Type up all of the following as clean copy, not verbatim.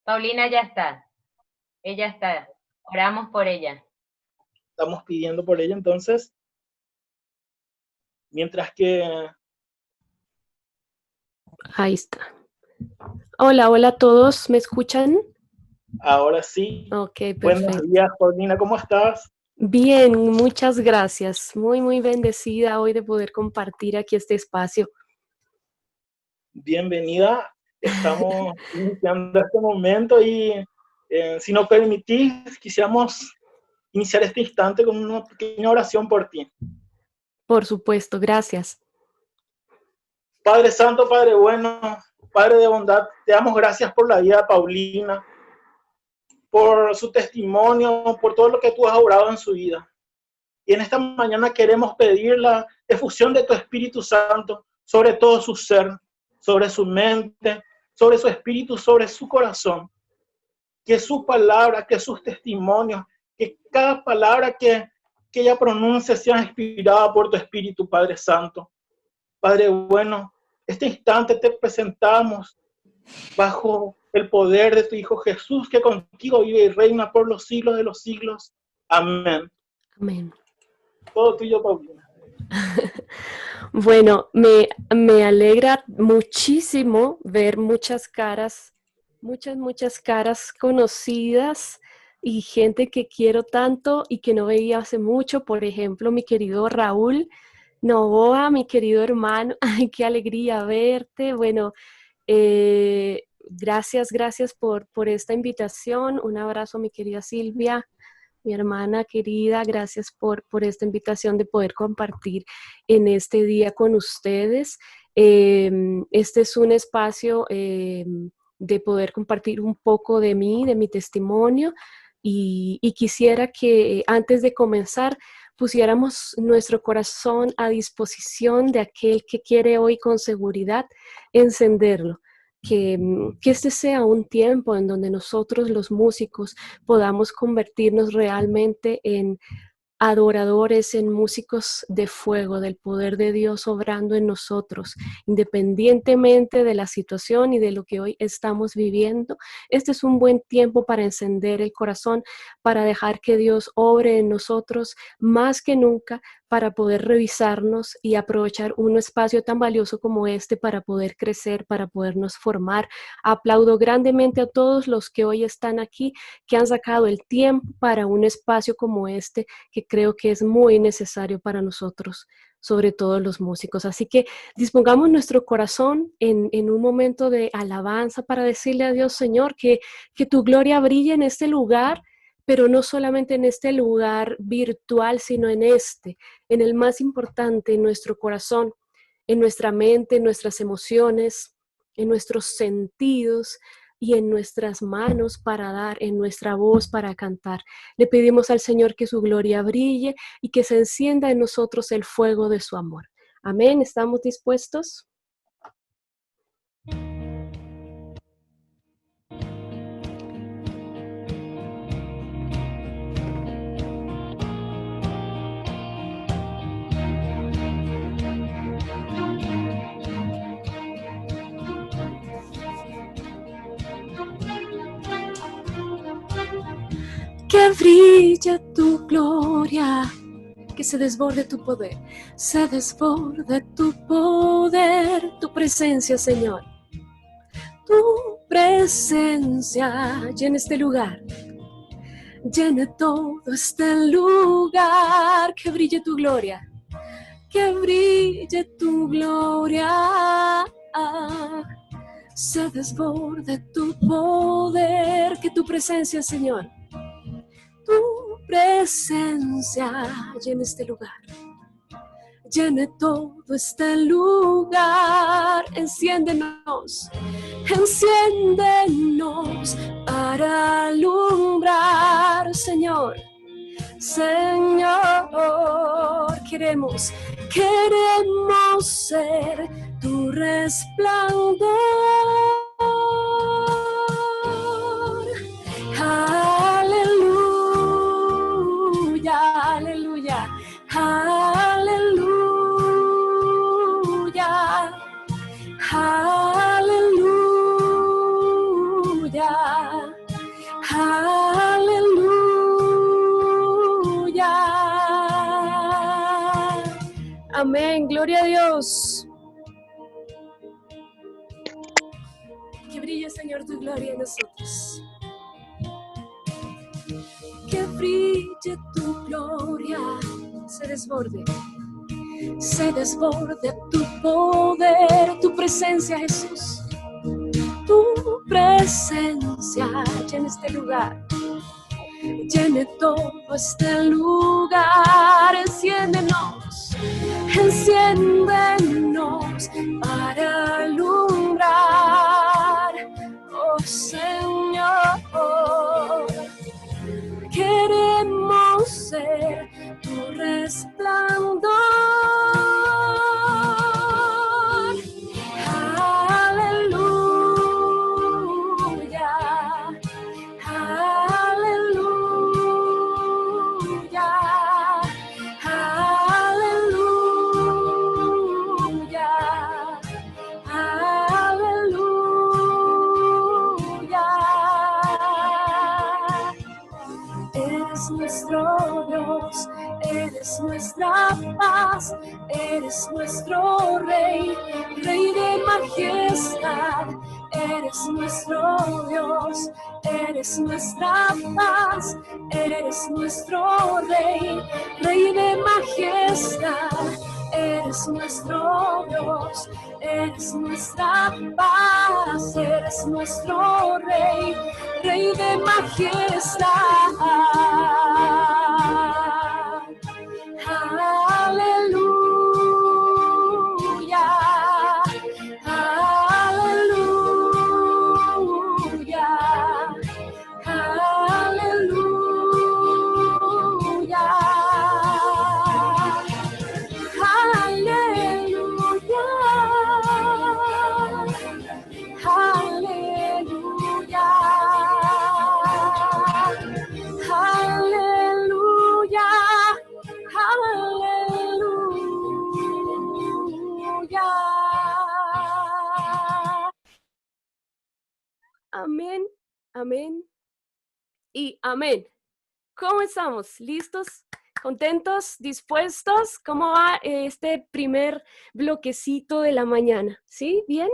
Paulina ya está, ella está. Oramos por ella. Estamos pidiendo por ella, entonces, mientras que Ahí está. Hola, hola a todos, ¿me escuchan? ahora sí. Ok, Buenos perfecto. días, Paulina, ¿cómo estás? Bien, muchas gracias. Muy bendecida hoy de poder compartir aquí este espacio. Bienvenida. Estamos iniciando este momento y si nos permitís, quisiéramos iniciar este instante con una pequeña oración por ti. Por supuesto, gracias. Padre Santo, Padre bueno, Padre de bondad, te damos gracias por la vida de Paulina, por su testimonio, por todo lo que tú has obrado en su vida. Y en esta mañana queremos pedir la efusión de tu Espíritu Santo sobre todo su ser, sobre su mente, sobre su espíritu, sobre su corazón. Que su palabra, que sus testimonios, que cada palabra que ella pronuncie sea inspirada por tu Espíritu, Padre Santo. Padre bueno, este instante te presentamos bajo el poder de tu Hijo Jesús, que contigo vive y reina por los siglos de los siglos. Amén. Amén. Todo tuyo, Paulina. Bueno, me alegra muchísimo ver muchas caras, muchas caras conocidas y gente que quiero tanto y que no veía hace mucho. Por ejemplo, mi querido Raúl Novoa, mi querido hermano, ay, qué alegría verte. Bueno, gracias por esta invitación. Un abrazo a mi querida Silvia, mi hermana querida. Gracias por esta invitación de poder compartir en este día con ustedes. Este es un espacio de poder compartir un poco de mí, de mi testimonio. Y quisiera que antes de comenzar pusiéramos nuestro corazón a disposición de aquel que quiere hoy con seguridad encenderlo. Que este sea un tiempo en donde nosotros los músicos podamos convertirnos realmente en adoradores, en músicos de fuego, del poder de Dios obrando en nosotros, independientemente de la situación y de lo que hoy estamos viviendo. Este es un buen tiempo para encender el corazón, para dejar que Dios obre en nosotros más que nunca, para poder revisarnos y aprovechar un espacio tan valioso como este para poder crecer, para podernos formar. Aplaudo grandemente a todos los que hoy están aquí, que han sacado el tiempo para un espacio como este, que creo que es muy necesario para nosotros, sobre todo los músicos. Así que dispongamos nuestro corazón en un momento de alabanza para decirle a Dios, Señor, que tu gloria brille en este lugar, pero no solamente en este lugar virtual, sino en el más importante, en nuestro corazón, en nuestra mente, en nuestras emociones, en nuestros sentidos y en nuestras manos para dar, en nuestra voz para cantar. Le pedimos al Señor que su gloria brille y que se encienda en nosotros el fuego de su amor. Amén. ¿Estamos dispuestos? Que brille tu gloria, que se desborde tu poder, se desborde tu poder, tu presencia, Señor. Tu presencia llena este lugar, llena todo este lugar, que brille tu gloria, que brille tu gloria. Se desborde tu poder, que tu presencia, Señor, tu presencia llena este lugar, llene todo este lugar. Enciéndenos para alumbrar, Señor. Señor, queremos ser tu resplandor. Aleluya, aleluya, aleluya, aleluya. Amén, gloria a Dios. Que brille, Señor, tu gloria en nosotros. Que brille tu gloria, se desborde tu poder, tu presencia, Jesús. Tu presencia llena este lugar, llene todo este lugar. Enciéndenos para alumbrar, oh Señor. Queremos ser tu resplandor. Aleluya, aleluya, aleluya, aleluya. Eres nuestro Dios, eres nuestra paz, eres nuestro Rey, Rey de majestad. Eres nuestro Dios, eres nuestra paz, eres nuestro Rey, Rey de majestad. Eres nuestro Dios, eres nuestra paz, eres nuestro Rey, Rey de majestad. Aleluya, aleluya, aleluya, aleluya, aleluya, aleluya, aleluya. Amén, amén y amén. ¿Cómo estamos? ¿Listos? ¿Contentos? ¿Dispuestos? ¿Cómo va este primer bloquecito de la mañana? ¿Sí? ¿Bien?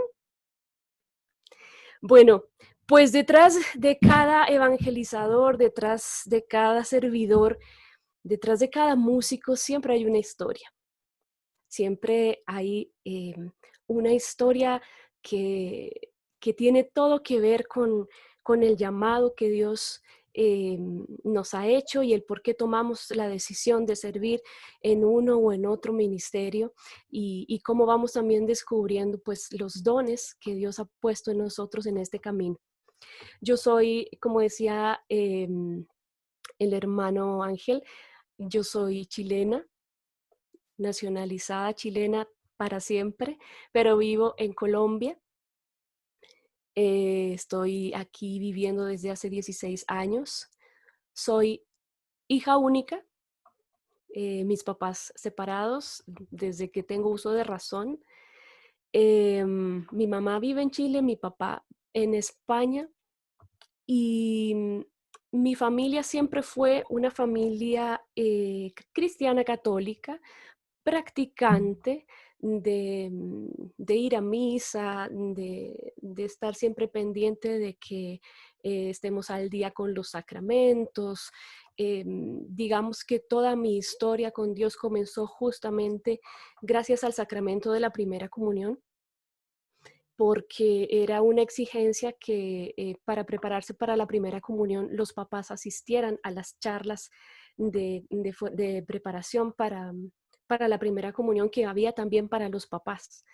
Bueno, pues detrás de cada evangelizador, detrás de cada servidor, detrás de cada músico, siempre hay una historia. Siempre hay una historia que tiene todo que ver con el llamado que Dios nos ha hecho y el por qué tomamos la decisión de servir en uno o en otro ministerio y cómo vamos también descubriendo pues los dones que Dios ha puesto en nosotros en este camino. Yo soy, como decía el hermano Ángel, yo soy chilena, nacionalizada chilena para siempre, pero vivo en Colombia. Estoy aquí viviendo desde hace 16 años. Soy hija única, mis papás separados desde que tengo uso de razón. Mi mamá vive en Chile, mi papá en España y mi familia siempre fue una familia cristiana católica, practicante de ir a misa, de estar siempre pendiente de que estemos al día con los sacramentos. Digamos que toda mi historia con Dios comenzó justamente gracias al sacramento de la primera comunión, porque era una exigencia que para prepararse para la primera comunión los papás asistieran a las charlas de preparación para la primera comunión que había también para los papás.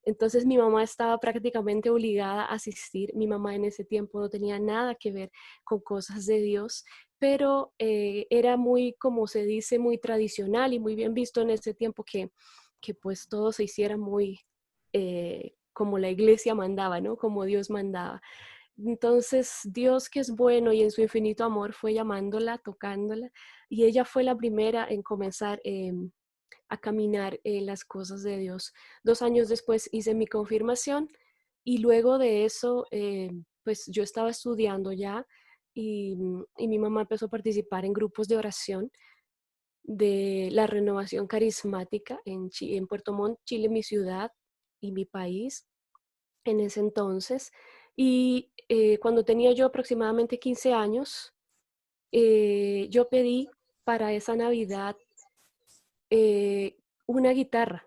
Entonces mi mamá estaba prácticamente obligada a asistir. Mi mamá en ese tiempo no tenía nada que ver con cosas de Dios, pero era muy, como se dice, muy tradicional y muy bien visto en ese tiempo que pues todo se hiciera muy como la iglesia mandaba, ¿no? Como Dios mandaba. Entonces Dios, que es bueno y en su infinito amor, fue llamándola, tocándola, y ella fue la primera en comenzar a caminar en las cosas de Dios. 2 años después hice mi confirmación y luego de eso, pues yo estaba estudiando ya y mi mamá empezó a participar en grupos de oración de la renovación carismática en Puerto Montt, Chile, mi ciudad y mi país en ese entonces. Y cuando tenía yo aproximadamente 15 años, yo pedí para esa Navidad eh, una guitarra.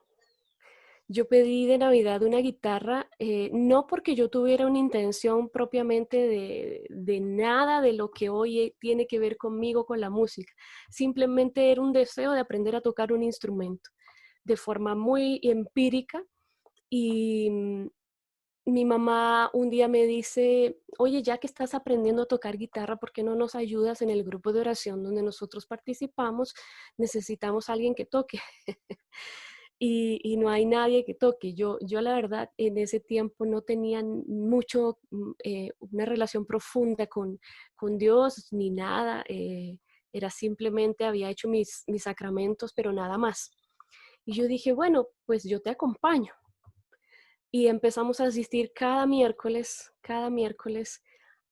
Yo pedí de Navidad una guitarra, no porque yo tuviera una intención propiamente de nada de lo que hoy tiene que ver conmigo, con la música. Simplemente era un deseo de aprender a tocar un instrumento de forma muy empírica. Y mi mamá un día me dice, oye, ya que estás aprendiendo a tocar guitarra, ¿por qué no nos ayudas en el grupo de oración donde nosotros participamos? Necesitamos a alguien que toque. Y no hay nadie que toque. Yo la verdad en ese tiempo no tenía mucho, una relación profunda con Dios ni nada. Era simplemente, había hecho mis sacramentos, pero nada más. Y yo dije, bueno, pues yo te acompaño. Y empezamos a asistir cada miércoles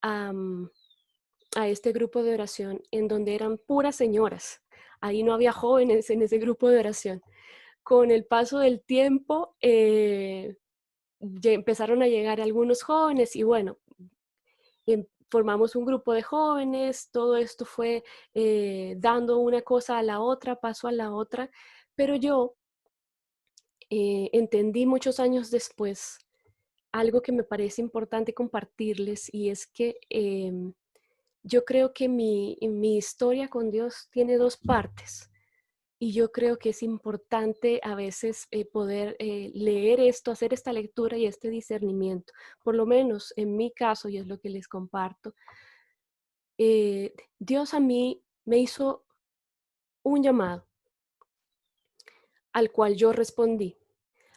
a, a este grupo de oración en donde eran puras señoras. Ahí no había jóvenes en ese grupo de oración. Con el paso del tiempo ya empezaron a llegar algunos jóvenes y bueno, formamos un grupo de jóvenes, todo esto fue dando una cosa a la otra, paso a la otra, pero yo entendí muchos años después algo que me parece importante compartirles y es que yo creo que mi historia con Dios tiene dos partes. Y yo creo que es importante a veces poder leer esto, hacer esta lectura y este discernimiento. Por lo menos en mi caso, y es lo que les comparto, Dios a mí me hizo un llamado al cual yo respondí.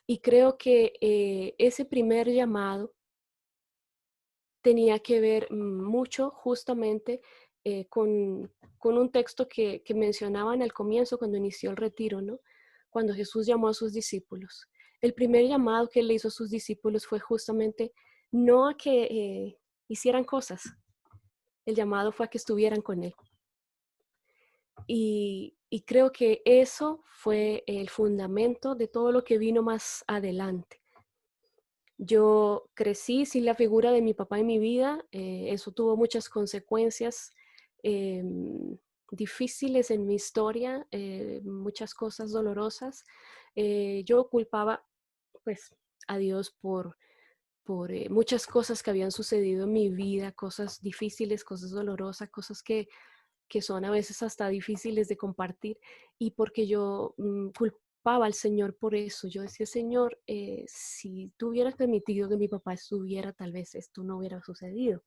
Y creo que ese primer llamado tenía que ver mucho justamente con un texto que mencionaban al comienzo cuando inició el retiro, ¿no? Cuando Jesús llamó a sus discípulos. El primer llamado que él le hizo a sus discípulos fue justamente no a que hicieran cosas, el llamado fue a que estuvieran con él. Y creo que eso fue el fundamento de todo lo que vino más adelante. Yo crecí sin la figura de mi papá en mi vida, eso tuvo muchas consecuencias difíciles en mi historia, muchas cosas dolorosas. Yo culpaba pues a Dios por muchas cosas que habían sucedido en mi vida, cosas difíciles, cosas dolorosas, cosas que son a veces hasta difíciles de compartir y porque yo culpaba al Señor por eso. Yo decía, Señor, si tú hubieras permitido que mi papá estuviera, tal vez esto no hubiera sucedido.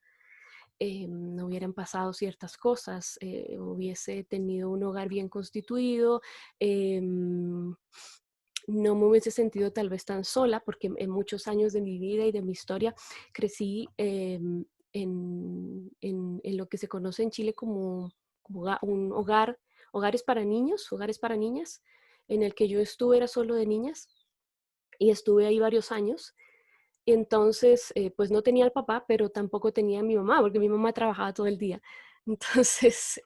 No hubieran pasado ciertas cosas, hubiese tenido un hogar bien constituido, no me hubiese sentido tal vez tan sola, porque en muchos años de mi vida y de mi historia crecí en lo que se conoce en Chile como un hogar, hogares para niños, hogares para niñas, en el que yo estuve era solo de niñas y estuve ahí varios años. Entonces, pues no tenía al papá, pero tampoco tenía a mi mamá, porque mi mamá trabajaba todo el día. Entonces,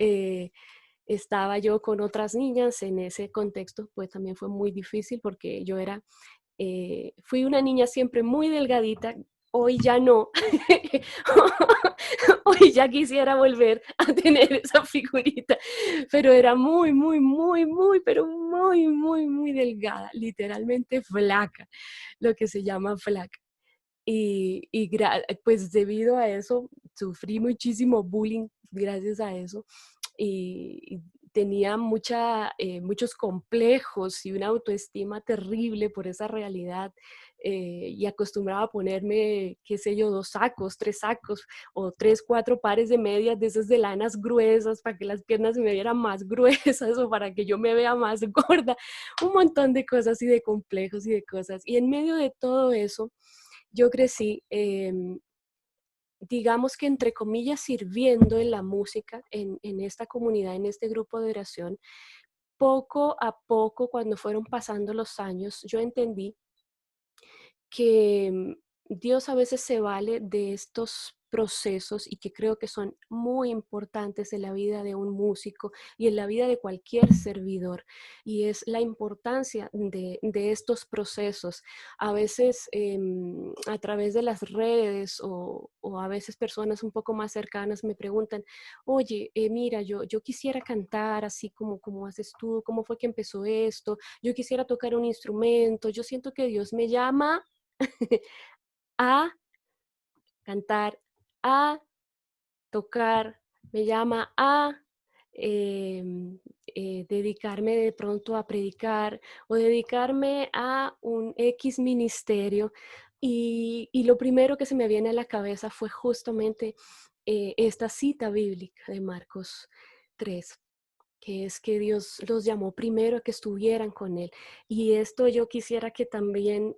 estaba yo con otras niñas en ese contexto, pues también fue muy difícil porque yo era, fui una niña siempre muy delgadita, hoy ya no, hoy ya quisiera volver a tener esa figurita, pero era muy, muy, muy, muy, pero muy, muy, muy delgada, literalmente flaca, lo que se llama flaca. Pues debido a eso sufrí muchísimo bullying gracias a eso y tenía muchos complejos y una autoestima terrible por esa realidad y acostumbraba a ponerme, qué sé yo, 2 sacos, 3 sacos o 3, 4 pares de medias de esas de lanas gruesas para que las piernas se me vieran más gruesas o para que yo me vea más gorda, un montón de cosas y de complejos y de cosas. Y en medio de todo eso, yo crecí, digamos que entre comillas, sirviendo en la música, en esta comunidad, en este grupo de oración. Poco a poco, cuando fueron pasando los años, yo entendí que Dios a veces se vale de estos procesos y que creo que son muy importantes en la vida de un músico y en la vida de cualquier servidor, y es la importancia de estos procesos. A veces a través de las redes o a veces personas un poco más cercanas me preguntan, oye, mira, yo quisiera cantar así como haces tú, ¿cómo fue que empezó esto? Yo quisiera tocar un instrumento, yo siento que Dios me llama a cantar, a tocar, me llama a dedicarme de pronto a predicar o dedicarme a un X ministerio. Y lo primero que se me viene a la cabeza fue justamente esta cita bíblica de Marcos 3, que es que Dios los llamó primero a que estuvieran con Él. Y esto yo quisiera que también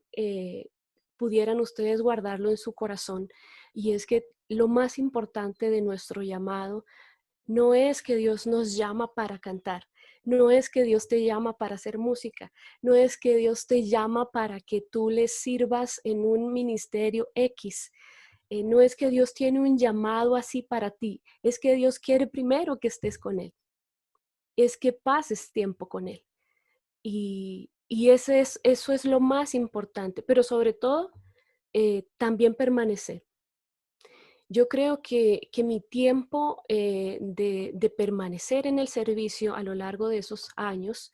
pudieran ustedes guardarlo en su corazón. Y es que lo más importante de nuestro llamado no es que Dios nos llama para cantar, no es que Dios te llama para hacer música, no es que Dios te llama para que tú le sirvas en un ministerio X. No es que Dios tiene un llamado así para ti, es que Dios quiere primero que estés con Él, es que pases tiempo con Él. Y eso es lo más importante, pero sobre todo también permanecer. Yo creo que mi tiempo de permanecer en el servicio a lo largo de esos años,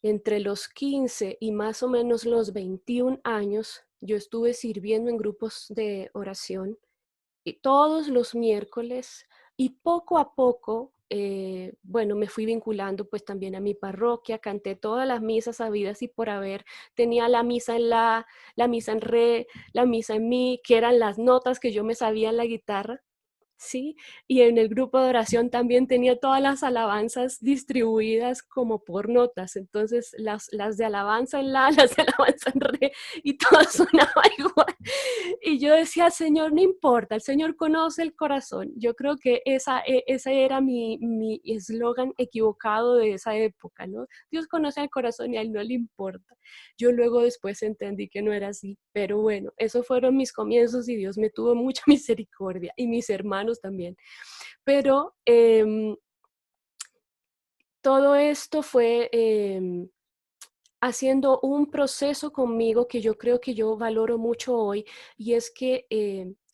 entre los 15 y más o menos los 21 años, yo estuve sirviendo en grupos de oración y todos los miércoles, y poco a poco, bueno, me fui vinculando pues también a mi parroquia, canté todas las misas habidas y por haber, tenía la misa en la misa en re, la misa en mi, que eran las notas que yo me sabía en la guitarra. Sí, y en el grupo de oración también tenía todas las alabanzas distribuidas como por notas, entonces las de alabanza en la, las de alabanza en re, y todo sonaba igual. Y yo decía, Señor, no importa, el Señor conoce el corazón. Yo creo que ese era mi eslogan equivocado de esa época, ¿no? Dios conoce el corazón y a Él no le importa. Yo luego después entendí que no era así, pero bueno, esos fueron mis comienzos y Dios me tuvo mucha misericordia y mis hermanos también. Pero todo esto fue haciendo un proceso conmigo que yo creo que yo valoro mucho hoy, y es que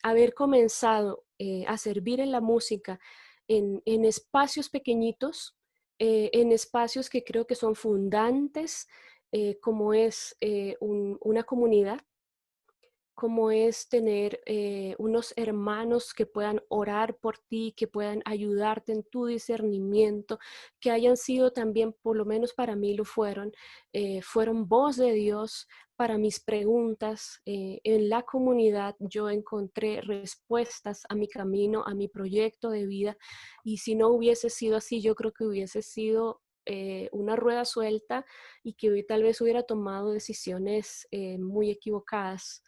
haber comenzado a servir en la música en espacios pequeñitos, en espacios que creo que son fundantes, como es una comunidad, como es tener unos hermanos que puedan orar por ti, que puedan ayudarte en tu discernimiento, que hayan sido también, por lo menos para mí lo fueron voz de Dios para mis preguntas. En la comunidad yo encontré respuestas a mi camino, a mi proyecto de vida, y si no hubiese sido así, yo creo que hubiese sido una rueda suelta y que hoy tal vez hubiera tomado decisiones muy equivocadas.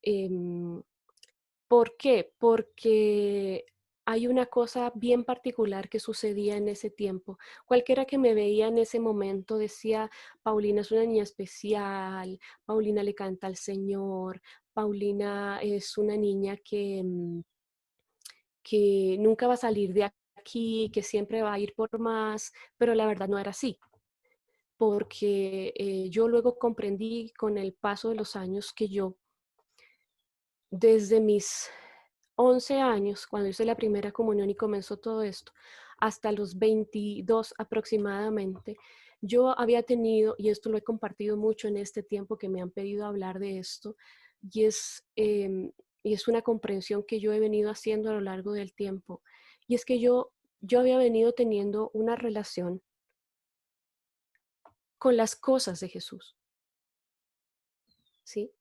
Em, ¿Por qué? Porque hay una cosa bien particular que sucedía en ese tiempo. Cualquiera que me veía en ese momento decía, Paulina es una niña especial, Paulina le canta al Señor, Paulina es una niña que nunca va a salir de aquí, que siempre va a ir por más, pero la verdad no era así, porque yo luego comprendí con el paso de los años que yo, desde mis 11 años, cuando hice la primera comunión y comenzó todo esto, hasta los 22 aproximadamente, yo había tenido, y esto lo he compartido mucho en este tiempo que me han pedido hablar de esto, y y es una comprensión que yo he venido haciendo a lo largo del tiempo, y es que yo había venido teniendo una relación con las cosas de Jesús, ¿sí?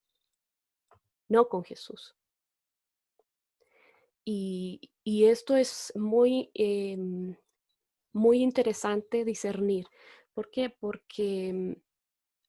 No con Jesús. Y esto es muy, muy interesante discernir. ¿Por qué? Porque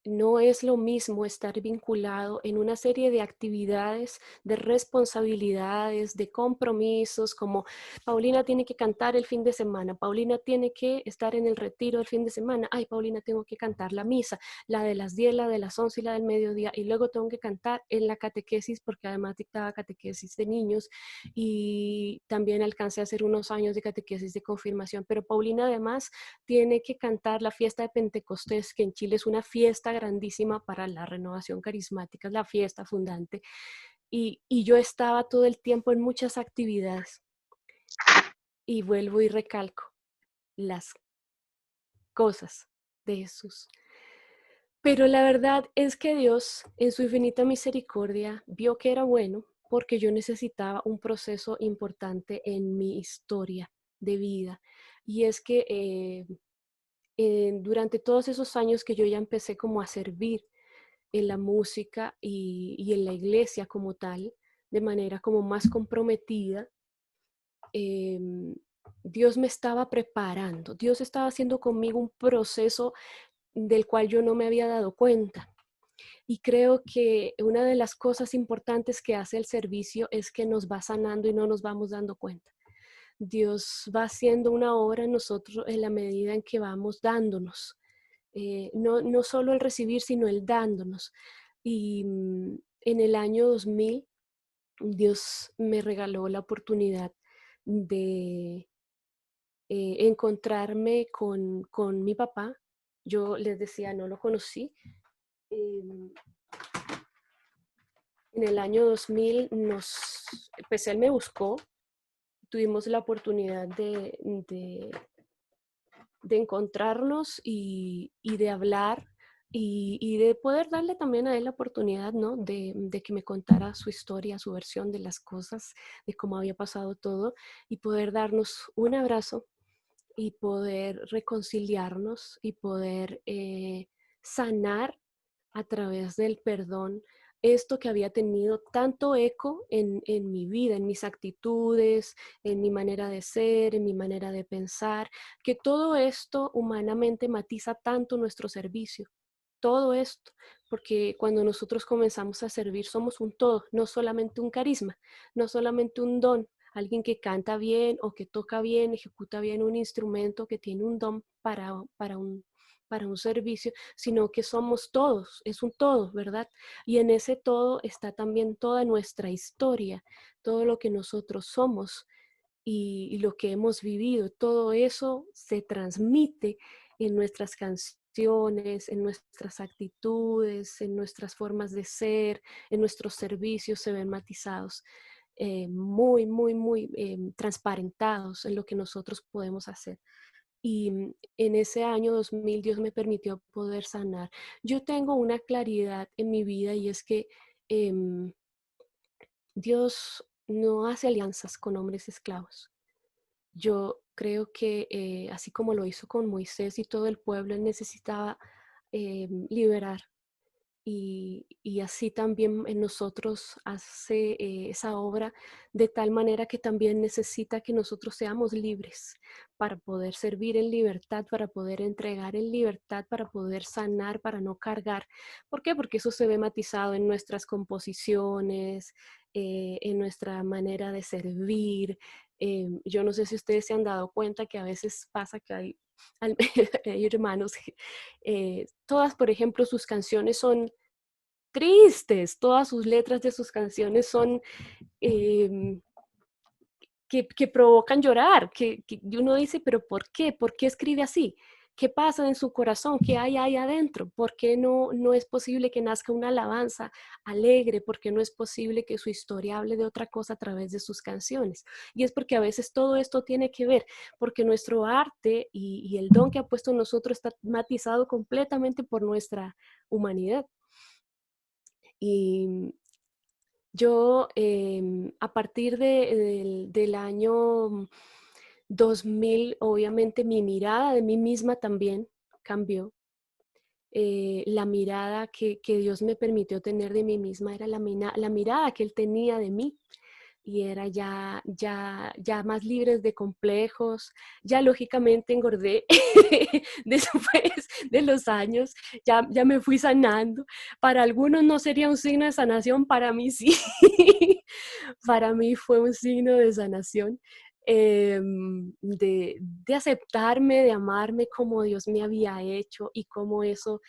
no es lo mismo estar vinculado en una serie de actividades, de responsabilidades, de compromisos, como Paulina tiene que cantar el fin de semana, Paulina tiene que estar en el retiro el fin de semana, ay, Paulina, tengo que cantar la misa, la de las 10, la de las 11 y la del mediodía, y luego tengo que cantar en la catequesis, porque además dictaba catequesis de niños, y también alcancé a hacer unos años de catequesis de confirmación, pero Paulina además tiene que cantar la fiesta de Pentecostés, que en Chile es una fiesta grandísima para la renovación carismática, es la fiesta fundante. Y yo estaba todo el tiempo en muchas actividades. Y vuelvo y recalco las cosas de Jesús. Pero la verdad es que Dios, en su infinita misericordia, vio que era bueno porque yo necesitaba un proceso importante en mi historia de vida. Y es que durante todos esos años que yo ya empecé como a servir en la música y en la iglesia como tal, de manera como más comprometida, em, Dios me estaba preparando, Dios estaba haciendo conmigo un proceso del cual yo no me había dado cuenta. Y creo que una de las cosas importantes que hace el servicio es que nos va sanando y no nos vamos dando cuenta. Dios va haciendo una obra en nosotros en la medida en que vamos dándonos. No solo el recibir, sino el dándonos. Y en el año 2000, Dios me regaló la oportunidad de encontrarme con mi papá. Yo les decía, no lo conocí. Em, en el año 2000 pues él me buscó, tuvimos la oportunidad de encontrarnos y de hablar y de poder darle también a él la oportunidad, ¿no? De que me contara su historia, su versión de las cosas, de cómo había pasado todo y poder darnos un abrazo y poder reconciliarnos y poder sanar a través del perdón esto que había tenido tanto eco en mi vida, en mis actitudes, en mi manera de ser, en mi manera de pensar, que todo esto humanamente matiza tanto nuestro servicio. Todo esto, porque cuando nosotros comenzamos a servir somos un todo, no solamente un carisma, no solamente un don, alguien que canta bien o que toca bien, ejecuta bien un instrumento, que tiene un don para un servicio, sino que somos todos, es un todo, ¿verdad? Y en ese todo está también toda nuestra historia, todo lo que nosotros somos y lo que hemos vivido, todo eso se transmite en nuestras canciones, en nuestras actitudes, en nuestras formas de ser, en nuestros servicios se ven matizados, muy, muy, muy transparentados en lo que nosotros podemos hacer. Y en ese año 2000 Dios me permitió poder sanar. Yo tengo una claridad en mi vida y es que em, Dios no hace alianzas con hombres esclavos. Yo creo que así como lo hizo con Moisés y todo el pueblo, él necesitaba liberar y así también en nosotros hace esa obra de tal manera que también necesita que nosotros seamos libres para poder servir en libertad, para poder entregar en libertad, para poder sanar, para no cargar. ¿Por qué? Porque eso se ve matizado en nuestras composiciones, en nuestra manera de servir. Yo no sé si ustedes se han dado cuenta que a veces pasa que hay hermanos, todas, por ejemplo, sus canciones son tristes, todas sus letras de sus canciones son eh, que provocan llorar, que uno dice, pero ¿por qué? ¿Por qué escribe así? ¿Qué pasa en su corazón? ¿Qué hay ahí adentro? ¿Por qué no es posible que nazca una alabanza alegre? ¿Por qué no es posible que su historia hable de otra cosa a través de sus canciones? Y es porque a veces todo esto tiene que ver, porque nuestro arte y el don que ha puesto en nosotros está matizado completamente por nuestra humanidad. Y yo a partir del año 2000, obviamente mi mirada de mí misma también cambió. La mirada que Dios me permitió tener de mí misma era la mirada que Él tenía de mí. y era ya más libres de complejos. Ya lógicamente engordé después de los años, ya me fui sanando. Para algunos no sería un signo de sanación, para mí sí. Para mí fue un signo de sanación, de aceptarme, de amarme como Dios me había hecho, y como eso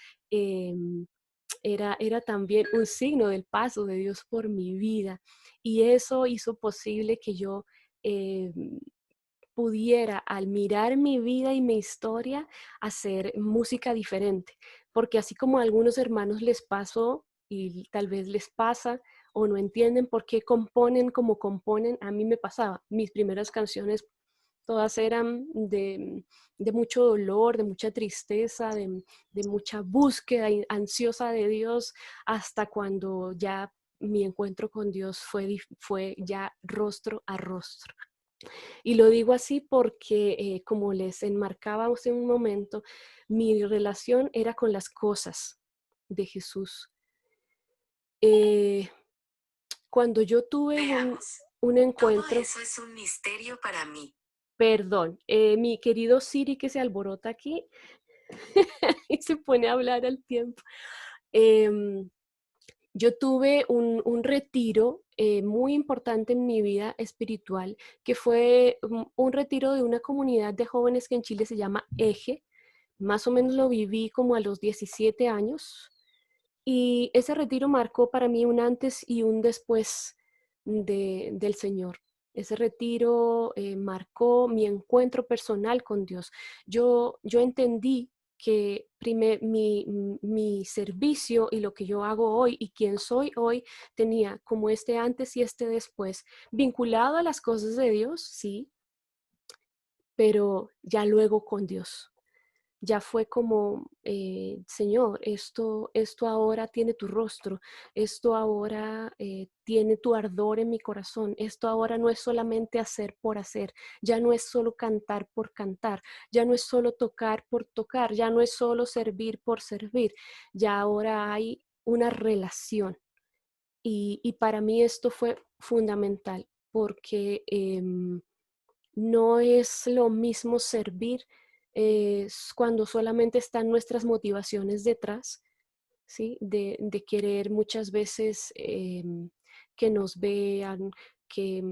era también un signo del paso de Dios por mi vida. Y eso hizo posible que yo eh, pudiera, al mirar mi vida y mi historia, hacer música diferente. Porque así como a algunos hermanos les pasó y tal vez les pasa o no entienden por qué componen como componen, a mí me pasaba. Mis primeras canciones todas eran de mucho dolor, de mucha tristeza, de mucha búsqueda ansiosa de Dios, hasta cuando ya mi encuentro con Dios fue ya rostro a rostro. Y lo digo así porque, como les enmarcaba hace un momento, mi relación era con las cosas de Jesús. Cuando yo tuve un encuentro... Todo eso es un misterio para mí. Perdón, mi querido Siri, que se alborota aquí y se pone a hablar al tiempo. Yo tuve un retiro muy importante en mi vida espiritual, que fue un retiro de una comunidad de jóvenes que en Chile se llama Eje. Más o menos lo viví como a los 17 años, y ese retiro marcó para mí un antes y un después del Señor. Ese retiro marcó mi encuentro personal con Dios. Yo entendí que mi servicio y lo que yo hago hoy y quién soy hoy tenía como este antes y este después, vinculado a las cosas de Dios, sí, pero ya luego con Dios. Ya fue como, Señor, esto ahora tiene tu rostro, esto ahora tiene tu ardor en mi corazón, esto ahora no es solamente hacer por hacer, ya no es solo cantar por cantar, ya no es solo tocar por tocar, ya no es solo servir por servir, ya ahora hay una relación. Y para mí esto fue fundamental, porque no es lo mismo servir cuando solamente están nuestras motivaciones detrás, ¿sí? De querer muchas veces que nos vean, que,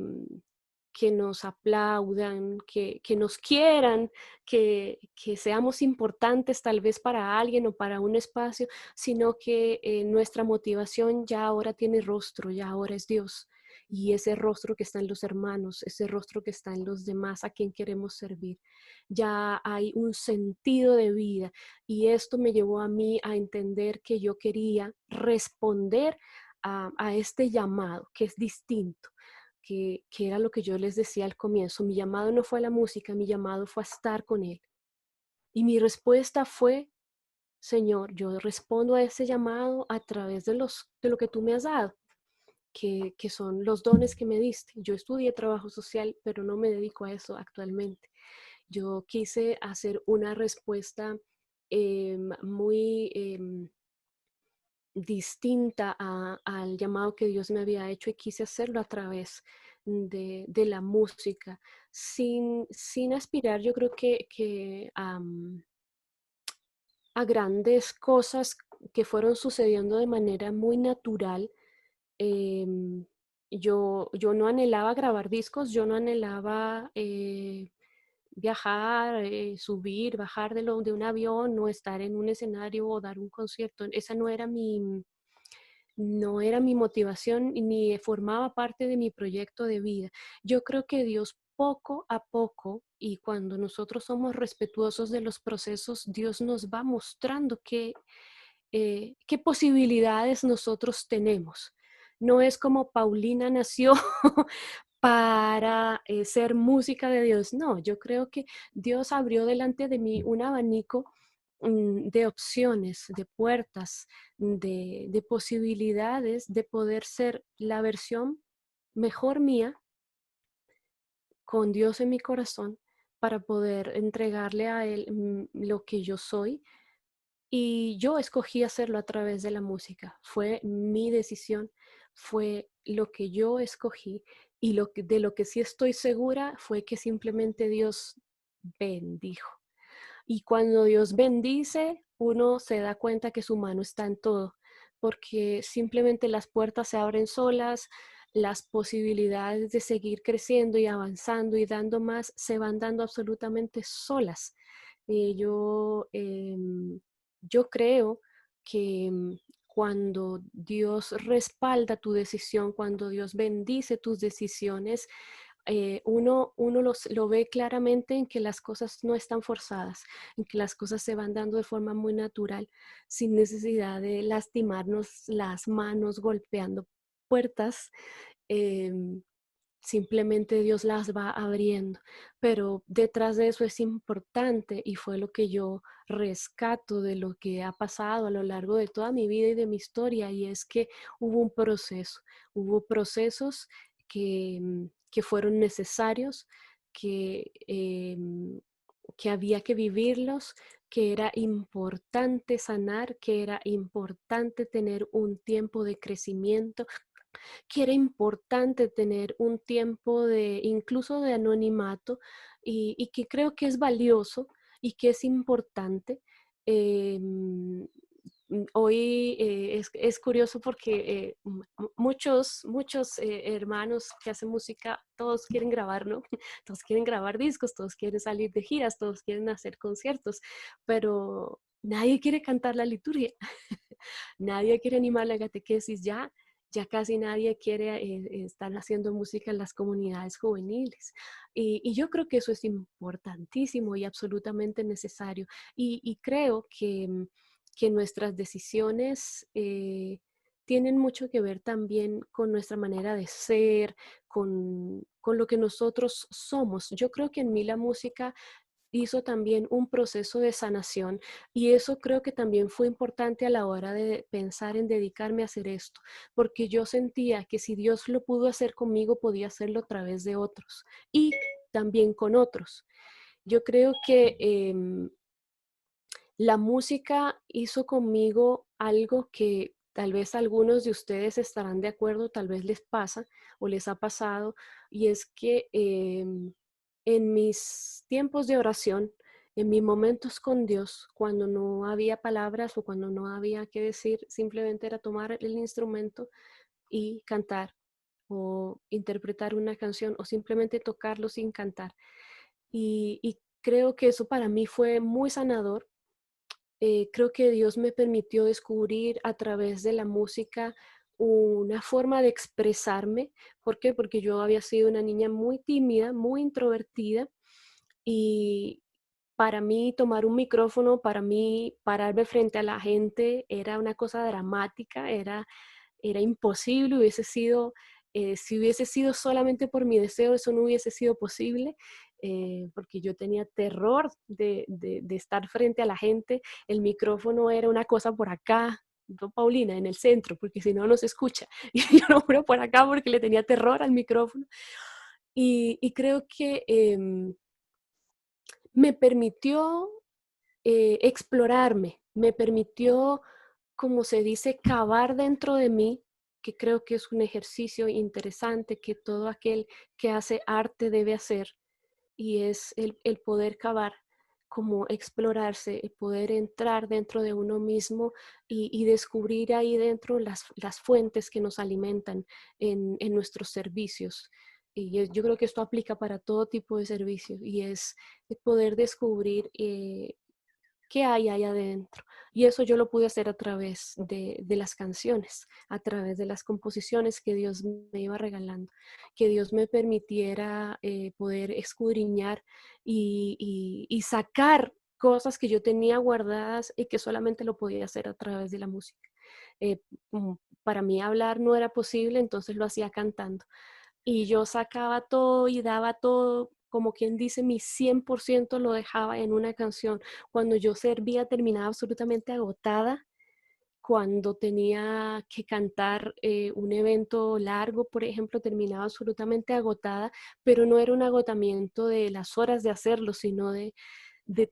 que nos aplaudan, que nos quieran, que seamos importantes tal vez para alguien o para un espacio, sino que nuestra motivación ya ahora tiene rostro, ya ahora es Dios. Y ese rostro que está en los hermanos, ese rostro que está en los demás a quien queremos servir. Ya hay un sentido de vida, y esto me llevó a mí a entender que yo quería responder a este llamado, que es distinto, que era lo que yo les decía al comienzo. Mi llamado no fue a la música, mi llamado fue a estar con Él. Y mi respuesta fue: Señor, yo respondo a ese llamado a través de lo que tú me has dado, que son los dones que me diste. Yo estudié trabajo social, pero no me dedico a eso actualmente. Yo quise hacer una respuesta muy distinta al llamado que Dios me había hecho, y quise hacerlo a través de la música, sin aspirar, yo creo que a grandes cosas que fueron sucediendo de manera muy natural. Em, yo no anhelaba grabar discos, yo no anhelaba viajar, subir, bajar de un avión, o estar en un escenario o dar un concierto. Esa no era mi motivación, ni formaba parte de mi proyecto de vida. Yo creo que Dios, poco a poco, y cuando nosotros somos respetuosos de los procesos, Dios nos va mostrando qué posibilidades nosotros tenemos. No es como Paulina nació para ser música de Dios. No, yo creo que Dios abrió delante de mí un abanico de opciones, de puertas, de posibilidades de poder ser la versión mejor mía, con Dios en mi corazón, para poder entregarle a Él lo que yo soy. Y yo escogí hacerlo a través de la música. Fue mi decisión, fue lo que yo escogí. Y de lo que sí estoy segura fue que simplemente Dios bendijo. Y cuando Dios bendice, uno se da cuenta que su mano está en todo, porque simplemente las puertas se abren solas, las posibilidades de seguir creciendo y avanzando y dando más se van dando absolutamente solas. Eh, yo, em, yo creo que cuando Dios respalda tu decisión, cuando Dios bendice tus decisiones, uno lo ve claramente en que las cosas no están forzadas, en que las cosas se van dando de forma muy natural, sin necesidad de lastimarnos las manos golpeando puertas. em, Simplemente Dios las va abriendo, pero detrás de eso es importante y fue lo que yo rescato de lo que ha pasado a lo largo de toda mi vida y de mi historia, y es que hubo un proceso, hubo procesos que fueron necesarios, que había que vivirlos, que era importante sanar, que era importante tener un tiempo de crecimiento, que era importante tener un tiempo de incluso de anonimato, y que creo que es valioso y que es importante. Em, Hoy es curioso porque muchos hermanos que hacen música, todos quieren grabar, ¿no? Todos quieren grabar discos, todos quieren salir de giras, todos quieren hacer conciertos, pero nadie quiere cantar la liturgia. Nadie quiere animar la catequesis ya casi nadie quiere estar haciendo música en las comunidades juveniles. Y yo creo que eso es importantísimo y absolutamente necesario. Y creo que nuestras decisiones tienen mucho que ver también con nuestra manera de ser, con lo que nosotros somos. Yo creo que en mí la música hizo también un proceso de sanación, y eso creo que también fue importante a la hora de pensar en dedicarme a hacer esto, porque yo sentía que si Dios lo pudo hacer conmigo, podía hacerlo a través de otros y también con otros. Yo creo que la música hizo conmigo algo que tal vez algunos de ustedes estarán de acuerdo, tal vez les pasa o les ha pasado, y es que en mis tiempos de oración, en mis momentos con Dios, cuando no había palabras o cuando no había que decir, simplemente era tomar el instrumento y cantar o interpretar una canción o simplemente tocarlo sin cantar. Y creo que eso para mí fue muy sanador. Creo que Dios me permitió descubrir a través de la música una forma de expresarme. ¿Por qué? Porque yo había sido una niña muy tímida, muy introvertida, y para mí tomar un micrófono, para mí pararme frente a la gente era una cosa dramática, era imposible. Si hubiese sido solamente por mi deseo, eso no hubiese sido posible, porque yo tenía terror de estar frente a la gente. El micrófono era una cosa por acá, ¿no, Paulina? En el centro, porque si no, no se escucha. Y yo lo juro por acá porque le tenía terror al micrófono. Y creo que me permitió explorarme, me permitió, como se dice, cavar dentro de mí, que creo que es un ejercicio interesante que todo aquel que hace arte debe hacer, y es el poder cavar, como explorarse, el poder entrar dentro de uno mismo y descubrir ahí dentro las fuentes que nos alimentan en nuestros servicios. Yo creo que esto aplica para todo tipo de servicios, y es el poder descubrir qué hay ahí adentro. Y eso yo lo pude hacer a través de las canciones, a través de las composiciones que Dios me iba regalando, que Dios me permitiera poder escudriñar y sacar cosas que yo tenía guardadas y que solamente lo podía hacer a través de la música. Eh, para mí hablar no era posible, entonces lo hacía cantando. Y yo sacaba todo y daba todo, como quien dice, mi 100% lo dejaba en una canción. Cuando yo servía terminaba absolutamente agotada. Cuando tenía que cantar un evento largo, por ejemplo, terminaba absolutamente agotada, pero no era un agotamiento de las horas de hacerlo, sino de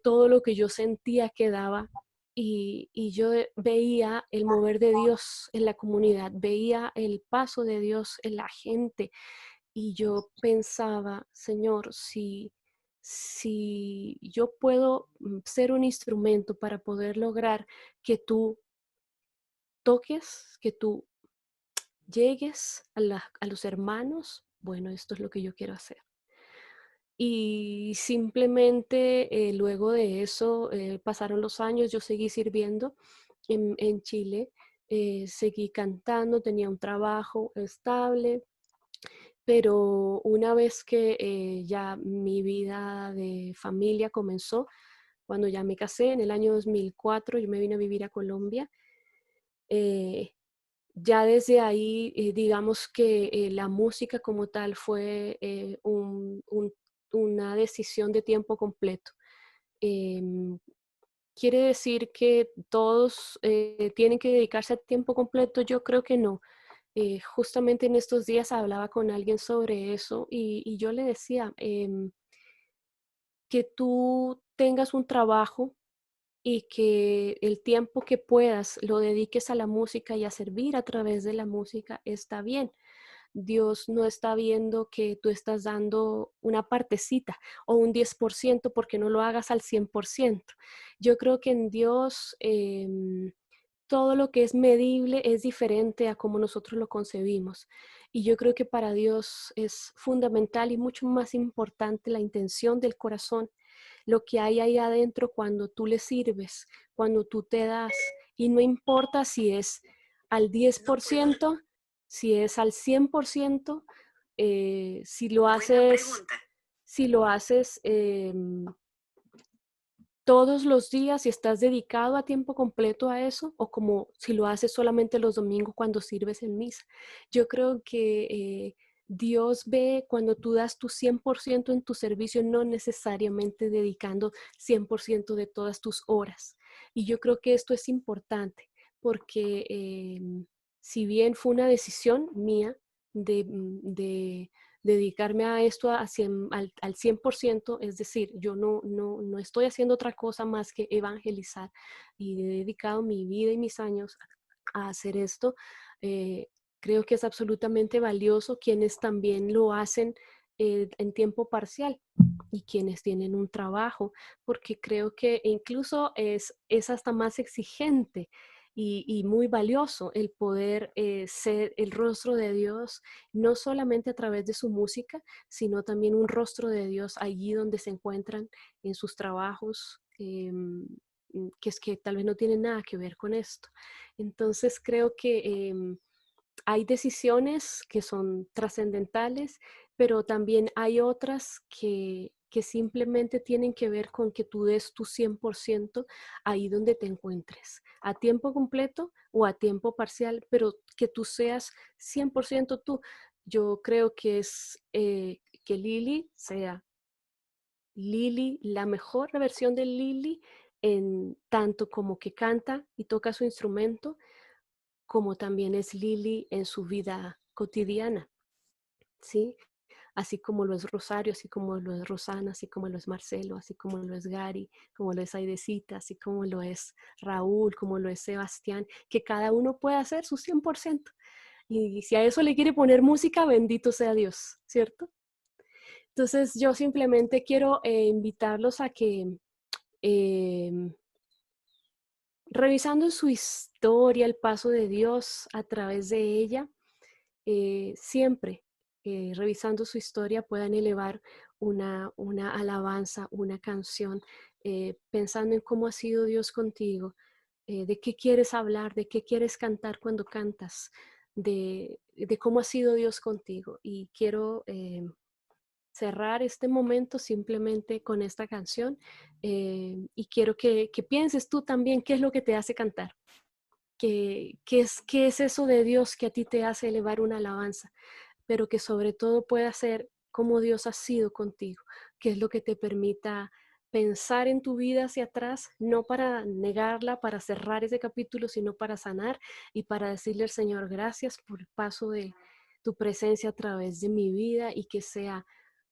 todo lo que yo sentía que daba. Y yo veía el mover de Dios en la comunidad, veía el paso de Dios en la gente, Y yo pensaba, Señor, si yo puedo ser un instrumento para poder lograr que tú toques, que tú llegues a los hermanos, bueno, esto es lo que yo quiero hacer. Y simplemente luego de eso pasaron los años, yo seguí sirviendo en Chile, seguí cantando, tenía un trabajo estable, pero una vez que ya mi vida de familia comenzó, cuando ya me casé en el año 2004, yo me vine a vivir a Colombia. eh, ya desde ahí, digamos que la música como tal fue una decisión de tiempo completo. Em, ¿Quiere decir que todos tienen que dedicarse a tiempo completo? Yo creo que no. Justamente en estos días hablaba con alguien sobre eso y yo le decía que tú tengas un trabajo y que el tiempo que puedas lo dediques a la música y a servir a través de la música está bien. Dios no está viendo que tú estás dando una partecita o un 10% porque no lo hagas al 100%. Yo creo que en Dios todo lo que es medible es diferente a como nosotros lo concebimos. Y yo creo que para Dios es fundamental y mucho más importante la intención del corazón, lo que hay ahí adentro cuando tú le sirves, cuando tú te das. Y no importa si es al 10%, si es al 100%, si lo Buena haces, pregunta. si lo haces todos los días y estás dedicado a tiempo completo a eso, o como si lo haces solamente los domingos cuando sirves en misa. Yo creo que Dios ve cuando tú das tu 100% en tu servicio, no necesariamente dedicando 100% de todas tus horas. Y yo creo que esto es importante porque si bien fue una decisión mía de dedicarme a esto al 100%, es decir, yo no estoy haciendo otra cosa más que evangelizar y he dedicado mi vida y mis años a hacer esto. eh, Creo que es absolutamente valioso quienes también lo hacen en tiempo parcial y quienes tienen un trabajo, porque creo que incluso es hasta más exigente y muy valioso el poder ser el rostro de Dios, no solamente a través de su música, sino también un rostro de Dios allí donde se encuentran en sus trabajos, que es que tal vez no tienen nada que ver con esto. Entonces creo que hay decisiones que son trascendentales, pero también hay otras que simplemente tienen que ver con que tú des tu 100% ahí donde te encuentres, a tiempo completo o a tiempo parcial, pero que tú seas 100% tú. Yo creo que es que Lili sea Lili, la mejor versión de Lili en tanto como que canta y toca su instrumento, como también es Lili en su vida cotidiana, ¿sí? Así como lo es Rosario, así como lo es Rosana, así como lo es Marcelo, así como lo es Gary, como lo es Aidecita, así como lo es Raúl, como lo es Sebastián, que cada uno puede hacer su 100%. Y si a eso le quiere poner música, bendito sea Dios, ¿cierto? Entonces yo simplemente quiero invitarlos a que eh, revisando su historia, el paso de Dios a través de ella, siempre revisando su historia puedan elevar una alabanza, una canción, pensando en cómo ha sido Dios contigo, de qué quieres hablar, de qué quieres cantar cuando cantas, de cómo ha sido Dios contigo. Y quiero cerrar este momento simplemente con esta canción y quiero que pienses tú también qué es lo que te hace cantar. Qué es eso de Dios que a ti te hace elevar una alabanza? Pero que sobre todo pueda ser cómo Dios ha sido contigo, que es lo que te permita pensar en tu vida hacia atrás, no para negarla, para cerrar ese capítulo, sino para sanar y para decirle al Señor gracias por el paso de tu presencia a través de mi vida y que sea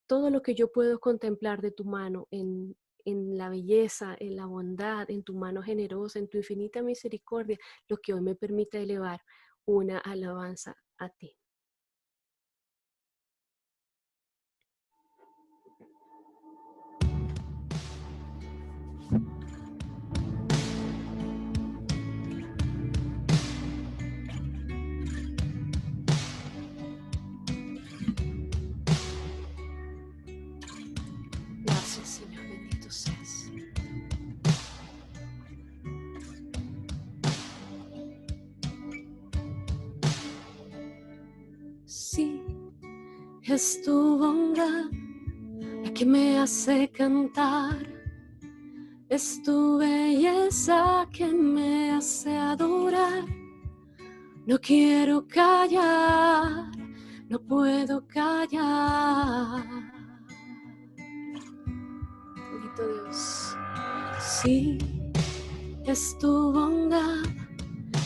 todo lo que yo puedo contemplar de tu mano en la belleza, en la bondad, en tu mano generosa, en tu infinita misericordia, lo que hoy me permite elevar una alabanza a ti. sí, es tu bondad la que me hace cantar. Es tu belleza que me hace adorar. No quiero callar, no puedo callar. Bendito Dios. Sí, es tu bondad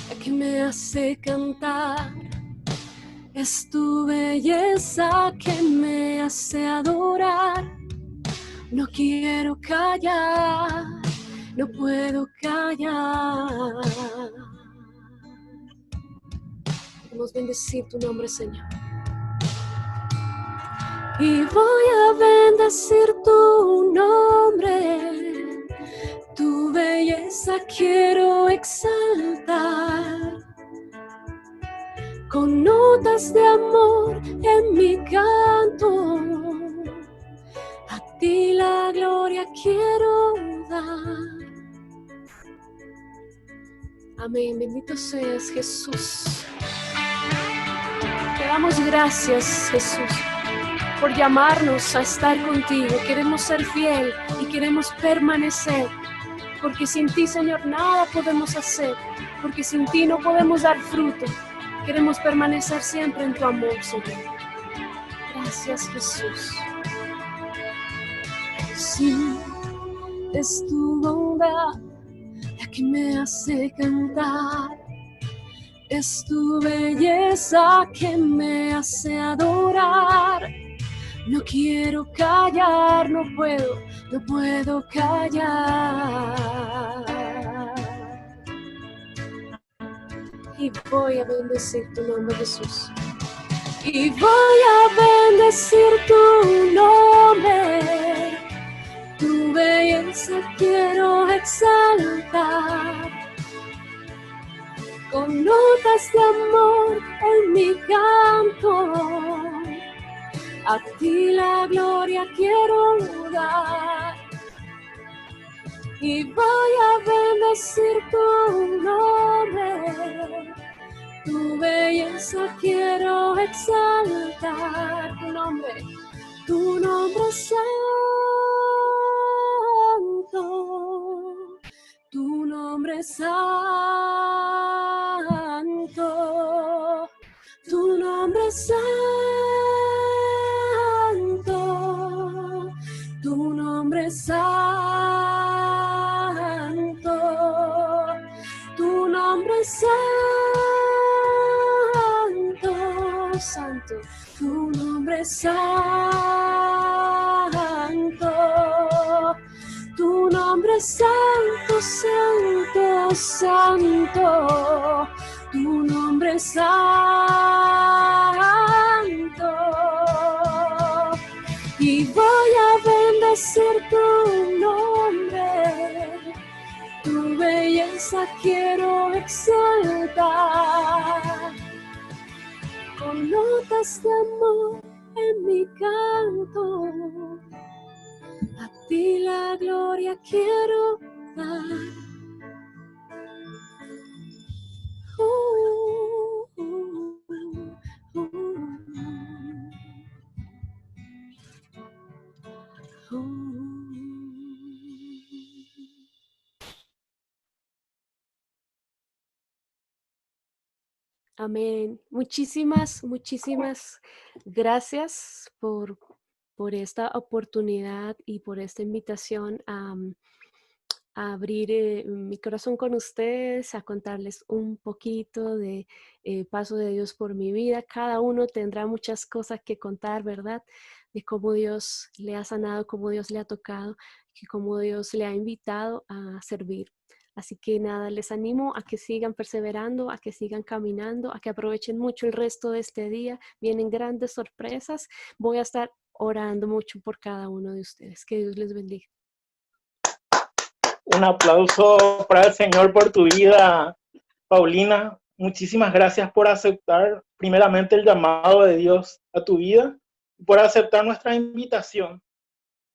la que me hace cantar. Es tu belleza que me hace adorar. No quiero callar, no puedo callar. Queremos bendecir tu nombre, Señor. Y voy a bendecir tu nombre. Tu belleza quiero exaltar. Con notas de amor en mi canto, a ti la gloria quiero dar. Amén, bendito seas, Jesús. Te damos gracias, Jesús, por llamarnos a estar contigo. Queremos ser fiel y queremos permanecer, porque sin ti, Señor, nada podemos hacer, porque sin ti no podemos dar fruto. Queremos permanecer siempre en tu amor, Señor. Gracias, Jesús. Sí, es tu bondad la que me hace cantar. Es tu belleza que me hace adorar. No quiero callar, no puedo callar. Y voy a bendecir tu nombre, Jesús. Y voy a bendecir tu nombre. Tu belleza quiero exaltar. Con notas de amor en mi canto, a ti la gloria quiero dar. Y voy a bendecir tu nombre. Tu belleza quiero exaltar. Tu nombre santo. Tu nombre santo, tu nombre santo, tu nombre santo, tu nombre santo, santo, tu nombre santo. Tu nombre santo, santo, santo, tu nombre santo. Y voy a bendecir tu nombre, tu belleza quiero exaltar. Con notas de amor en mi canto, a ti la gloria quiero dar. Amén. Muchísimas gracias por esta oportunidad y por esta invitación a abrir mi corazón con ustedes, a contarles un poquito de paso de Dios por mi vida. Cada uno tendrá muchas cosas que contar, ¿verdad? De cómo Dios le ha sanado, cómo Dios le ha tocado, y cómo Dios le ha invitado a servir. Así que nada, les animo a que sigan perseverando, a que sigan caminando, a que aprovechen mucho el resto de este día. Vienen grandes sorpresas. Voy a estar orando mucho por cada uno de ustedes. Que Dios les bendiga. Un aplauso para el Señor por tu vida, Paulina. Muchísimas gracias por aceptar primeramente el llamado de Dios a tu vida y por aceptar nuestra invitación.